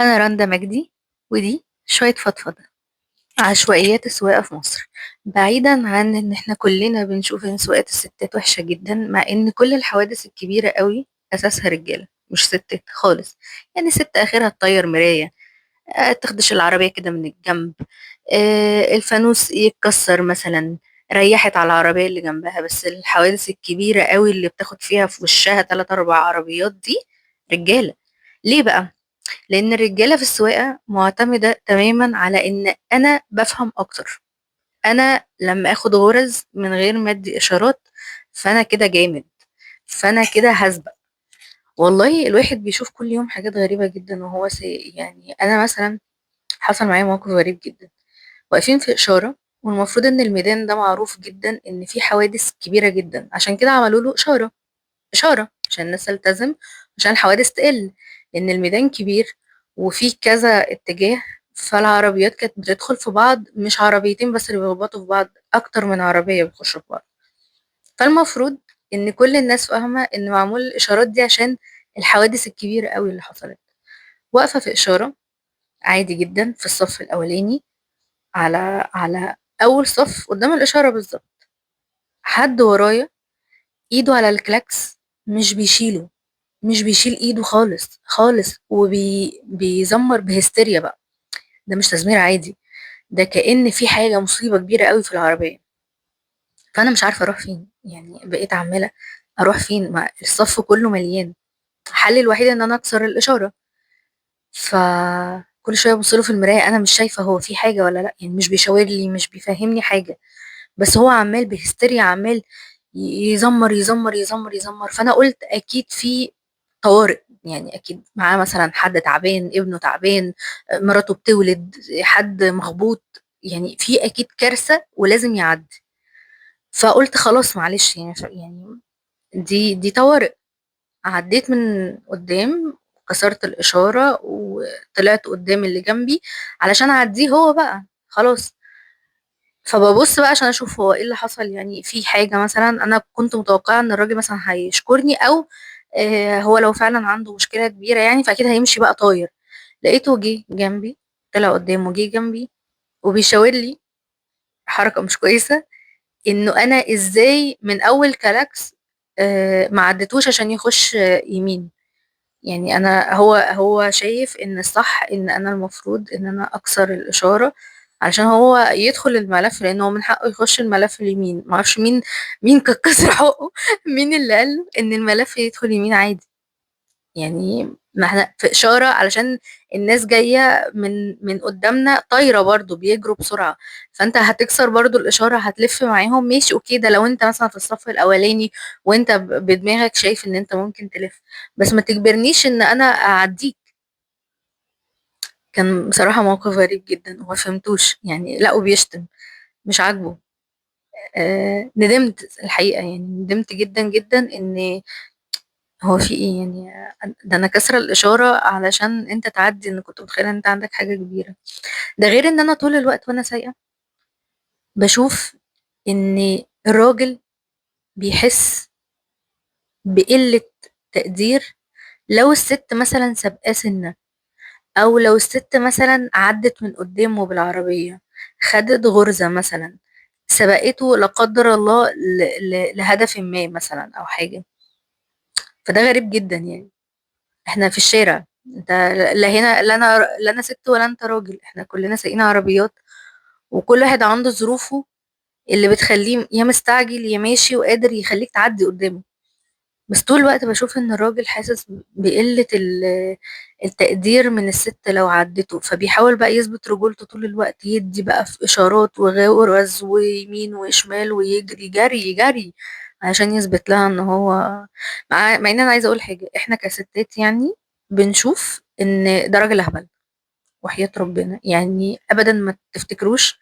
أنا رندا مجدي، ودي شوية فضفضة. عشوائيات السواقة في مصر. بعيدا عن إن إحنا كلنا بنشوف إن سواقة الستات وحشة جدا، مع إن كل الحوادث الكبيرة قوي أساسها رجالة مش ستات خالص. يعني ست آخرها تطير مراية، تخدش العربية كده من الجنب، الفانوس يتكسر مثلا، ريحت على العربية اللي جنبها. بس الحوادث الكبيرة قوي اللي بتاخد فيها في وشها تلات أربع عربيات دي رجالة. ليه بقى؟ لأن الرجالة في السواقة معتمدة تماما على إن أنا بفهم أكتر. أنا لما أخد غرز من غير ما أدي إشارات فأنا كده جامد، فأنا كده هسبق. والله الواحد بيشوف كل يوم حاجات غريبة جدا وهو سايق. يعني أنا مثلا حصل معايا موقف غريب جدا. واقفين في إشارة، والمفروض إن الميدان ده معروف جدا إن فيه حوادث كبيرة جدا، عشان كده عملوا له إشارة عشان الناس تلتزم، عشان الحوادث تقل. لأن الميدان كبير وفيه كذا اتجاه، فالعربيات كانت بتدخل في بعض، مش عربيتين بس اللي بيخبطوا في بعض، أكتر من عربية بيخشوا في بعض. فالمفروض إن كل الناس فاهمة إن معمول الإشارات دي عشان الحوادث الكبيرة قوي اللي حصلت. واقفة في إشارة عادي جدا في الصف الأولاني، على أول صف قدام الإشارة بالظبط. حد ورايا إيده على الكلاكس، مش بيشيله، مش بيشيل ايده خالص خالص، بيزمر بهستيريا بقى. ده مش تزمير عادي، ده كأن في حاجة مصيبة كبيرة قوي في العربية. فأنا مش عارفة أروح فين، يعني بقيت عمالة أروح فين؟ ما الصف كله مليان. حلي الوحيد إن أنا أكسر الإشارة. فكل شوية أبصله في المراية، أنا مش شايفة هو في حاجة ولا لأ، يعني مش بيشاور لي، مش بيفهمني حاجة، بس هو عمال بهستيريا، عمال يزمر يزمر يزمر يزمر. فانا قلت اكيد في طوارئ، يعني اكيد معاه مثلا حد تعبان، ابنه تعبان، مراته بتولد، حد مخبوط، يعني في اكيد كارثة ولازم يعدي. فقلت خلاص معلش، يعني دي طوارئ. عديت من قدام، كسرت الإشارة وطلعت قدام اللي جنبي علشان أعديه هو بقى خلاص. فببص بقى عشان اشوف هو ايه اللي حصل، يعني في حاجة مثلا. انا كنت متوقعة ان الراجل مثلا هيشكرني، او هو لو فعلا عنده مشكلة كبيرة يعني فاكيد هيمشي بقى طاير. لقيته جه جنبي، طلع قدامه جه جنبي وبيشاور لي حركة مش كويسة، انه انا ازاي من اول كلاكس ما عدتوش عشان يخش يمين. يعني انا هو شايف ان الصح ان انا المفروض ان انا اكسر الاشاره علشان هو يدخل الملف، لانه هو من حقه يخش الملف اليمين. معرفش مين كان كسر حقه مين اللي قال له ان الملف يدخل يمين عادي؟ يعني ما احنا في اشاره علشان الناس جايه من قدامنا طايره برضو بيجروا بسرعه، فانت هتكسر برضو الاشاره، هتلف معاهم ماشي اوكي. ده لو انت مثلا في الصف الاولاني وانت بدماغك شايف ان انت ممكن تلف، بس ما تجبرنيش ان انا اعديك. كان بصراحه موقف غريب جدا وما فهمتوش يعني. لا وبيشتم، مش عاجبه. ندمت الحقيقه، يعني ندمت جدا جدا ان هو في ايه يعني. ده انا كسرة الاشارة علشان انت تعدي، ان كنت متخيلة ان انت عندك حاجة كبيرة. ده غير ان انا طول الوقت وانا سايقة بشوف ان الراجل بيحس بقلة تقدير لو الست مثلا سابقاه سنة، او لو الست مثلا عدت من قدامه بالعربية، خدت غرزة مثلا، سبقته لا قدر الله لهدف ما مثلا او حاجة. فده غريب جدا يعني. احنا في الشارع، انت لا هنا، لا انا ست ولا انت راجل، احنا كلنا سايقين عربيات، وكل واحد عنده ظروفه اللي بتخليه يا مستعجل يا ماشي وقادر يخليك تعدي قدامه. بس طول الوقت بشوف ان الراجل حاسس بقلة التقدير من الست لو عدته، فبيحاول بقى يثبت رجولته طول الوقت، يدي بقى في اشارات وغرز ويمين وشمال ويجري جري جري عشان يثبت لها ان هو مع ان انا عايزه اقول حاجه، احنا كستات يعني بنشوف ان ده راجل اهبل. وحياة ربنا يعني ابدا ما تفتكروش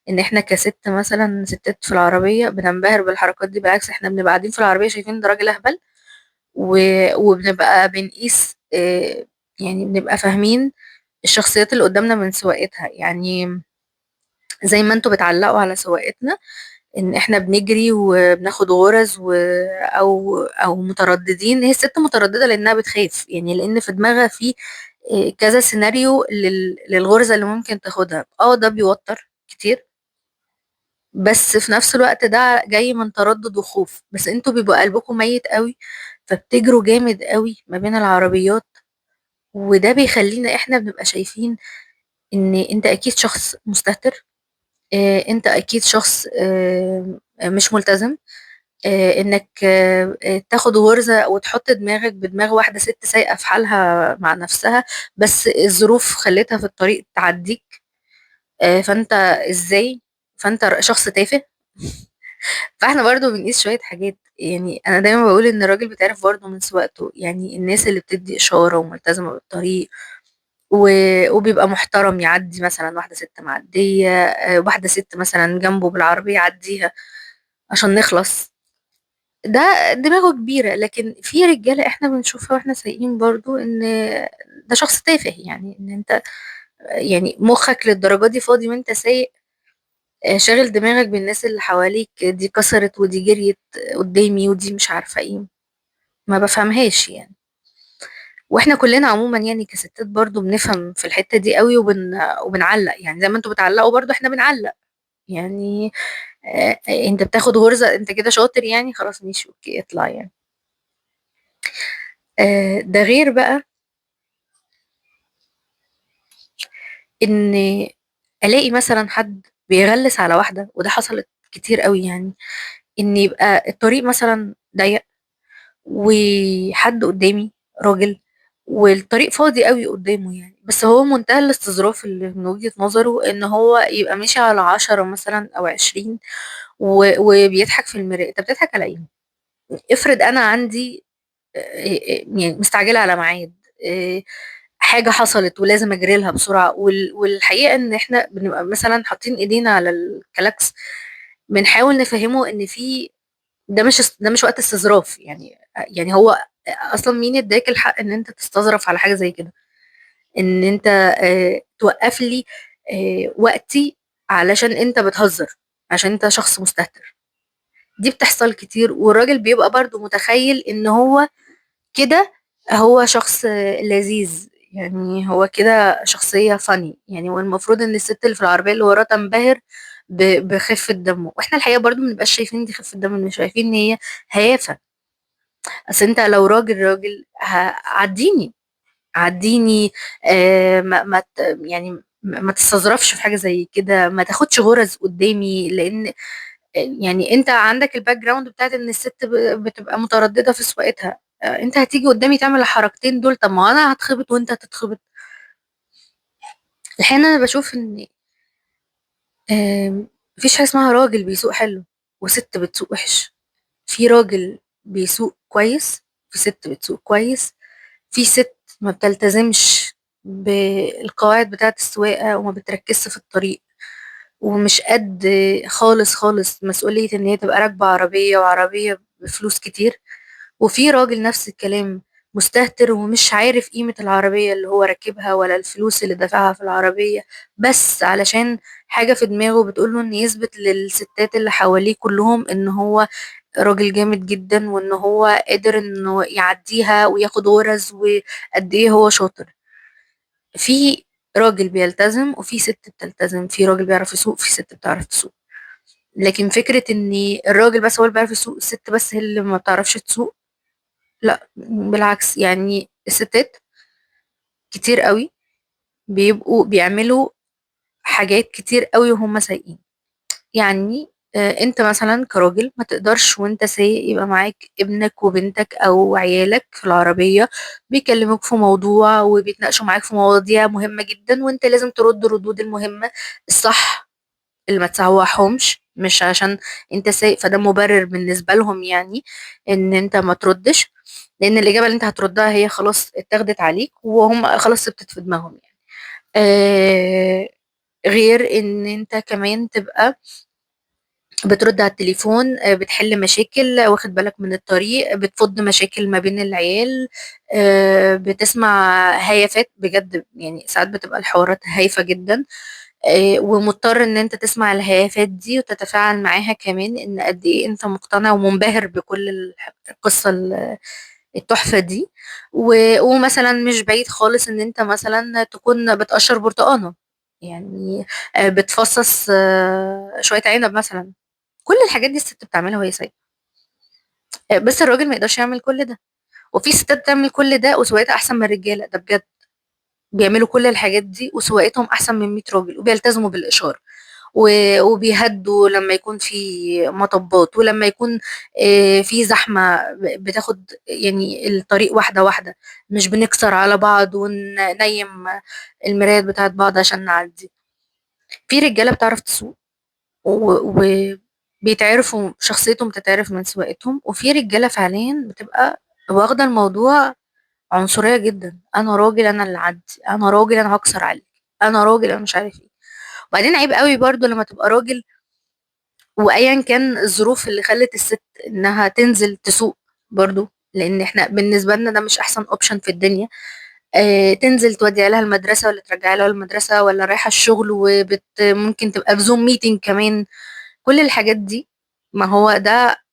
ان احنا كست مثلا ستات في العربيه بننبهر بالحركات دي. بالعكس احنا بنبقى قاعدين في العربيه شايفين ده راجل اهبل، وبنبقى بنقيس يعني بنبقى فاهمين الشخصيات اللي قدامنا من سواقتها. يعني زي ما انتوا بتعلقوا على سواقتنا ان احنا بنجري وبناخد غرز او مترددين، هي الست متردده لانها بتخاف، يعني لان في دماغها في كذا سيناريو للغرزة اللي ممكن تاخدها. ده بيوتر كتير، بس في نفس الوقت ده جاي من تردد وخوف، بس انتوا بيبقى قلبكم ميت قوي، فبتجروا جامد قوي ما بين العربيات. وده بيخلينا احنا بنبقى شايفين ان انت اكيد شخص مستهتر، انت اكيد شخص مش ملتزم، انك تاخد غرزة وتحط دماغك بدماغ واحدة ست سايقة في حالها مع نفسها، بس الظروف خلتها في الطريق تعديك. فانت ازاي؟ فانت شخص تافه. فاحنا برضو بنقيس شوية حاجات. يعني انا دايما بقول ان الراجل بيتعرف برضو من سواقته، يعني الناس اللي بتدي اشارة وملتزمة بالطريق وبيبقى محترم، يعدي مثلا واحدة ست معدية، واحدة ست مثلا جنبه بالعربية يعديها عشان نخلص. ده دماغه كبيرة. لكن في رجالة احنا بنشوفها واحنا سايقين برضو ان ده شخص تافه، يعني ان انت يعني مخك للدرجة دي فاضي وانت سايق، شاغل دماغك بالناس اللي حواليك، دي كسرت ودي جريت قدامي ودي مش عارفة ايه. ما بفهمهاش يعني. واحنا كلنا عموما يعني كستات برضو بنفهم في الحتة دي قوي، وبنعلق يعني زي ما انتوا بتعلقوا برضو احنا بنعلق يعني. انت بتاخد غرزة انت كده شاطر يعني، خلاص ماشي اوكي اطلع يعني. ده غير بقى ان الاقي مثلا حد بيغلس على واحدة، وده حصلت كتير قوي يعني. ان يبقى الطريق مثلا ضيق وحد قدامي راجل، والطريق فاضي قوي قدامه يعني، بس هو منتهى الاستظراف اللي من وجهة نظره ان هو يبقى ماشي على 10 مثلا او 20 وبيضحك في المراية. انت بتضحك على ايه؟ افرض انا عندي يعني مستعجلة على ميعاد، حاجة حصلت ولازم اجري لها بسرعة، والحقيقة ان احنا بنبقى مثلا حاطين ايدينا على الكلاكس، بنحاول نفهمه ان في ده مش وقت استظراف يعني. يعني هو اصلا مين اداك الحق ان انت تستظرف على حاجة زي كده؟ ان انت توقف لي وقتي علشان انت بتهزر، عشان انت شخص مستهتر. دي بتحصل كتير، والراجل بيبقى برضو متخيل ان هو كده هو شخص لذيذ، يعني هو كده شخصية فاني يعني، والمفروض ان الست اللي في العربية اللي وراه تنبهر بخفة دمه. واحنا الحقيقة برضو منبقاش شايفين دي خفة دم، مش شايفين ان هي هيافة. اصل انت لو راجل عديني عديني، يعني ما تستظرفش في حاجة زي كده، ما تاخدش غرز قدامي، لان يعني انت عندك الباك جراوند بتاعت ان الست بتبقى مترددة في سواقتها. انت هتيجي قدامي تعمل الحركتين دول، طب ما انا هتخبط وانت هتتخبط. الحين انا بشوف ان مفيش حاجة اسمها راجل بيسوق حلو وست بتسوق وحش. في راجل بيسوق كويس، في ست بتسوق كويس، في ست ما بتلتزمش بالقواعد بتاعة السواقة وما بتركزش في الطريق، ومش قد خالص خالص مسؤولية ان هي تبقى راكبة عربية وعربية بفلوس كتير. وفي راجل نفس الكلام، مستهتر ومش عارف قيمة العربية اللي هو راكبها ولا الفلوس اللي دفعها في العربية، بس علشان حاجة في دماغه بتقوله ان يثبت للستات اللي حواليه كلهم ان هو راجل جامد جدا، وان هو قادر انه يعديها وياخد غرز، وقد ايه هو شاطر. في راجل بيلتزم وفي ست بتلتزم، في راجل بيعرف يسوق في ست بتعرف تسوق. لكن فكرة ان الراجل بس هو اللي بيعرف يسوق، الست بس هي اللي ما بتعرفش تسوق، لا بالعكس. يعني الستات كتير قوي بيبقوا بيعملوا حاجات كتير قوي وهم سايقين. يعني انت مثلا كراجل ما تقدرش وانت سايق يبقى معاك ابنك وبنتك او عيالك في العربية بيكلموك في موضوع وبيتناقشوا معاك في مواضيع مهمة جدا، وانت لازم ترد ردود المهمة الصح اللي ما تسوحهمش، مش عشان انت سايق فده مبرر بالنسبة لهم يعني ان انت ما تردش، لان الاجابة اللي انت هتردها هي خلاص اتاخدت عليك وهم خلاص ثبتت في دماغهم يعني. آه غير ان انت كمان تبقى بترد على التليفون، بتحل مشاكل، واخد بالك من الطريق، بتفض مشاكل ما بين العيال، بتسمع هيافات بجد يعني، ساعات بتبقى الحوارات هايفة جدا، ومضطر ان انت تسمع الهيافات دي وتتفاعل معاها كمان، ان قد ايه انت مقتنع ومنبهر بكل القصة التحفة دي. ومثلا مش بعيد خالص ان انت مثلا تكون بتقشر برتقانة، يعني بتفصص شوية عنب مثلا. كل الحاجات دي الست بتعملها وهي سايقة. بس الراجل ما يقدرش يعمل كل ده. وفي ستات بتعمل كل ده وسواقتها احسن من الرجالة، ده بجد. بيعملوا كل الحاجات دي وسواقتهم احسن من 100 راجل، وبيلتزموا بالاشاره وبيهدوا لما يكون في مطبات، ولما يكون في زحمه بتاخد يعني الطريق واحده واحده، مش بنكسر على بعض وننيم المرايات بتاعت بعض عشان نعدي. في رجاله بتعرف تسوق وبيتعرفوا شخصيتهم تتعرف من سواقتهم، وفي رجاله فعليا بتبقى واخده الموضوع عنصرية جدا. انا راجل، انا اللي عدي، انا راجل، انا هكسر عليك، انا راجل، انا مش عارف ايه. وبعدين عيب قوي برضو لما تبقى راجل، وايا كان الظروف اللي خلت الست انها تنزل تسوق برضو، لان احنا بالنسبة لنا ده مش احسن اوبشن في الدنيا. تنزل تودي لها المدرسة ولا ترجع لها المدرسة ولا رايحة الشغل، ممكن تبقى في زوم ميتنج كمان. كل الحاجات دي، ما هو ده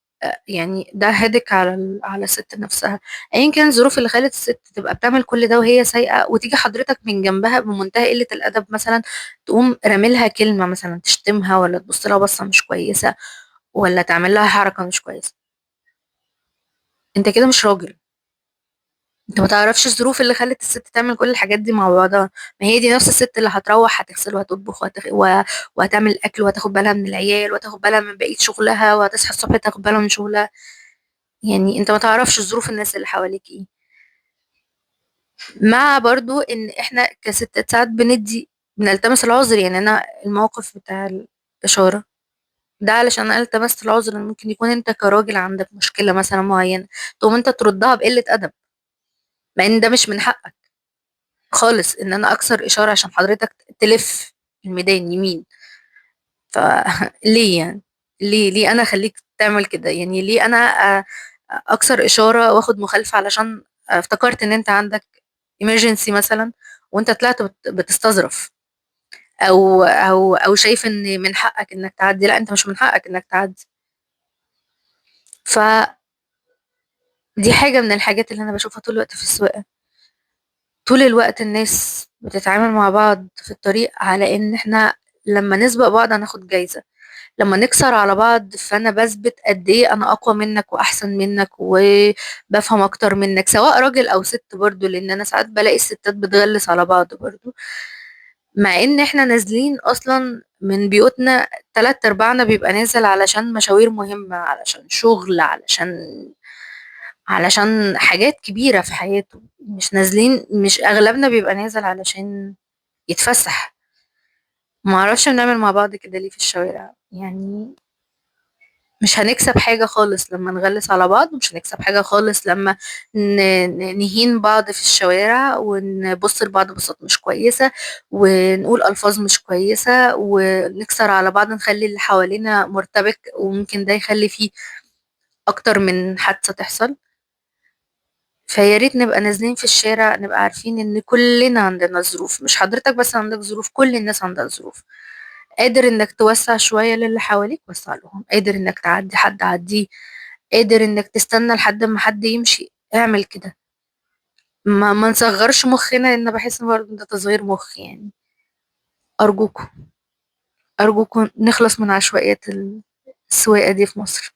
يعني ده هدك على على الست نفسها. ايا كان الظروف اللي خلت الست تبقى بتعمل كل ده وهي سايقه، وتيجي حضرتك من جنبها بمنتهى قله الادب مثلا تقوم راملها كلمه، مثلا تشتمها ولا تبص لها بصه مش كويسه ولا تعمل لها حركه مش كويسه. انت كده مش راجل. انت ما تعرفش الظروف اللي خلت الست تعمل كل الحاجات دي مع بعضها. ما هي دي نفس الست اللي هتروح هتغسل وهتطبخ وهتعمل اكل وهتاخد بالها من العيال وهتاخد بالها من بقيه شغلها وهتصحى الصبح تاخد بالها من شغلها. يعني انت ما تعرفش ظروف الناس اللي حواليك ايه. مع برضو ان احنا كستات ساعات بنلتمس العذر. يعني انا الموقف بتاع الاشاره ده علشان انا التمست العذر، إن ممكن يكون انت كراجل عندك مشكله مثلا معينه، تقوم انت تردها بقله ادب، مع ان ده مش من حقك خالص ان انا اكسر اشاره عشان حضرتك تلف الميدان يمين. فليه يعني؟ ليه انا اخليك تعمل كده؟ يعني ليه انا اكسر اشاره واخد مخالفه علشان افتكرت ان انت عندك emergency مثلا، وانت طلعت بتستظرف، او شايف ان من حقك انك تعدي. لا، انت مش من حقك انك تعدي. فدي حاجه من الحاجات اللي انا بشوفها طول الوقت في السواقه. طول الوقت الناس بتتعامل مع بعض في الطريق على ان احنا لما نسبق بعض هناخد جايزه، لما نكسر على بعض فانا بثبت قد ايه انا اقوى منك واحسن منك وبفهم اكتر منك، سواء راجل او ست برضو، لان انا ساعات بلاقي الستات بتغلس على بعض برضو، مع ان احنا نازلين اصلا من بيوتنا. تلات ارباعنا بيبقى نازل علشان مشاوير مهمة، علشان شغل، علشان حاجات كبيرة في حياته. مش نازلين، مش اغلبنا بيبقى نازل علشان يتفسح. ما اعرفش بنعمل مع بعض كده ليه في الشوارع يعني. مش هنكسب حاجة خالص لما نغلس على بعض، ومش هنكسب حاجة خالص لما نهين بعض في الشوارع ونبص لبعض بصات مش كويسة ونقول ألفاظ مش كويسة ونكسر على بعض، نخلي اللي حوالينا مرتبك، وممكن ده يخلي فيه أكتر من حادثة تحصل. فيا ريت نبقى نازلين في الشارع نبقى عارفين إن كلنا عندنا ظروف، مش حضرتك بس عندك ظروف، كل الناس عندها ظروف. قادر انك توسع شوية للي حواليك وسع لهم، قادر انك تعدي حد عديه، قادر انك تستنى لحد ما حد يمشي اعمل كده. ما نصغرش مخنا، لان بحس ان برضه ده تصغير مخ يعني. ارجوكم، ارجوكم نخلص من عشوائيات السواقة دي في مصر.